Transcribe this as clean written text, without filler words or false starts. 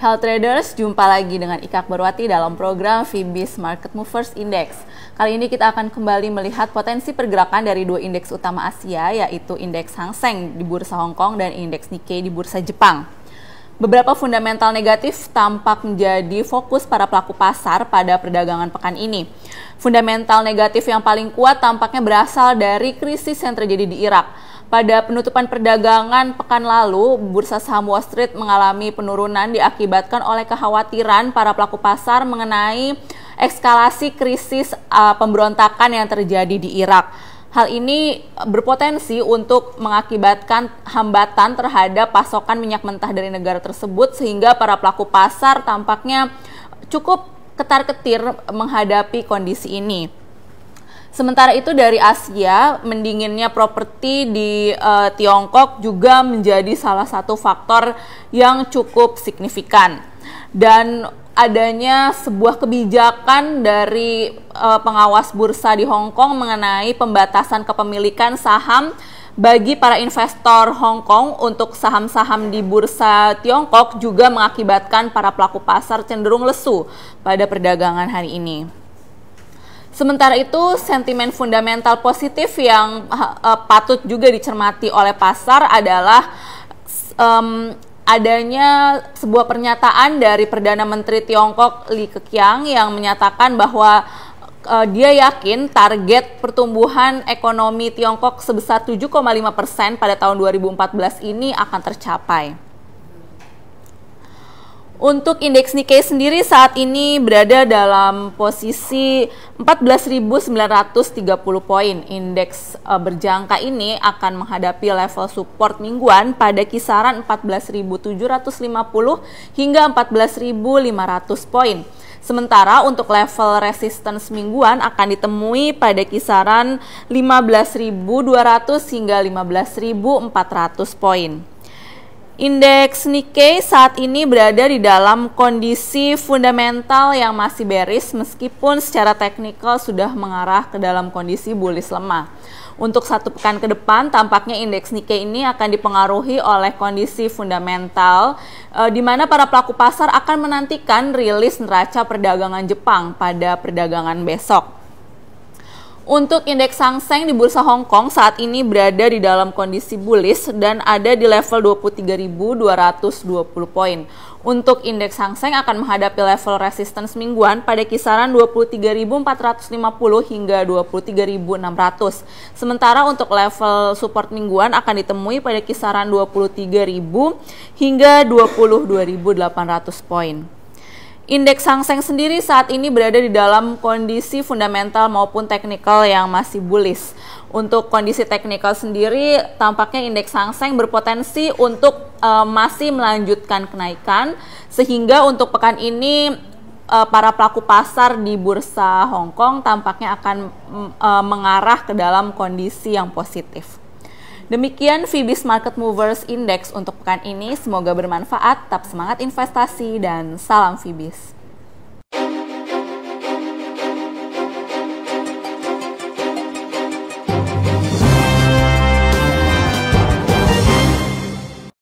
Health Traders, jumpa lagi dengan Ika Akbarwati dalam program Fibis Market Movers Index. Kali ini kita akan kembali melihat potensi pergerakan dari dua indeks utama Asia, yaitu indeks Hang Seng di Bursa Hong Kong dan indeks Nikkei di Bursa Jepang. Beberapa fundamental negatif tampak menjadi fokus para pelaku pasar pada perdagangan pekan ini. Fundamental negatif yang paling kuat tampaknya berasal dari krisis yang terjadi di Irak. Pada penutupan perdagangan pekan lalu, bursa saham Wall Street mengalami penurunan diakibatkan oleh kekhawatiran para pelaku pasar mengenai eskalasi krisis pemberontakan yang terjadi di Irak. Hal ini berpotensi untuk mengakibatkan hambatan terhadap pasokan minyak mentah dari negara tersebut, sehingga para pelaku pasar tampaknya cukup ketar-ketir menghadapi kondisi ini. Sementara itu dari Asia, mendinginnya properti di Tiongkok juga menjadi salah satu faktor yang cukup signifikan. Dan adanya sebuah kebijakan dari pengawas bursa di Hong Kong mengenai pembatasan kepemilikan saham bagi para investor Hong Kong untuk saham-saham di bursa Tiongkok juga mengakibatkan para pelaku pasar cenderung lesu pada perdagangan hari ini. Sementara itu, sentimen fundamental positif yang patut juga dicermati oleh pasar adalah adanya sebuah pernyataan dari Perdana Menteri Tiongkok Li Keqiang yang menyatakan bahwa dia yakin target pertumbuhan ekonomi Tiongkok sebesar 7,5% pada tahun 2014 ini akan tercapai. Untuk indeks Nikkei sendiri saat ini berada dalam posisi 14.930 poin. Indeks berjangka ini akan menghadapi level support mingguan pada kisaran 14.750 hingga 14.500 poin. Sementara untuk level resistance mingguan akan ditemui pada kisaran 15.200 hingga 15.400 poin. Indeks Nikkei saat ini berada di dalam kondisi fundamental yang masih bearish meskipun secara teknikal sudah mengarah ke dalam kondisi bullish lemah. Untuk satu pekan ke depan, tampaknya indeks Nikkei ini akan dipengaruhi oleh kondisi fundamental di mana para pelaku pasar akan menantikan rilis neraca perdagangan Jepang pada perdagangan besok. Untuk indeks Hang Seng di Bursa Hong Kong saat ini berada di dalam kondisi bullish dan ada di level 23.220 poin. Untuk indeks Hang Seng akan menghadapi level resistance mingguan pada kisaran 23.450 hingga 23.600. Sementara untuk level support mingguan akan ditemui pada kisaran 23.000 hingga 22.800 poin. Indeks Hang Seng sendiri saat ini berada di dalam kondisi fundamental maupun teknikal yang masih bullish. Untuk kondisi teknikal sendiri, tampaknya indeks Hang Seng berpotensi untuk masih melanjutkan kenaikan, sehingga untuk pekan ini para pelaku pasar di bursa Hong Kong tampaknya akan mengarah ke dalam kondisi yang positif. Demikian Fibis Market Movers Index untuk pekan ini. Semoga bermanfaat, tetap semangat investasi, dan salam Fibis.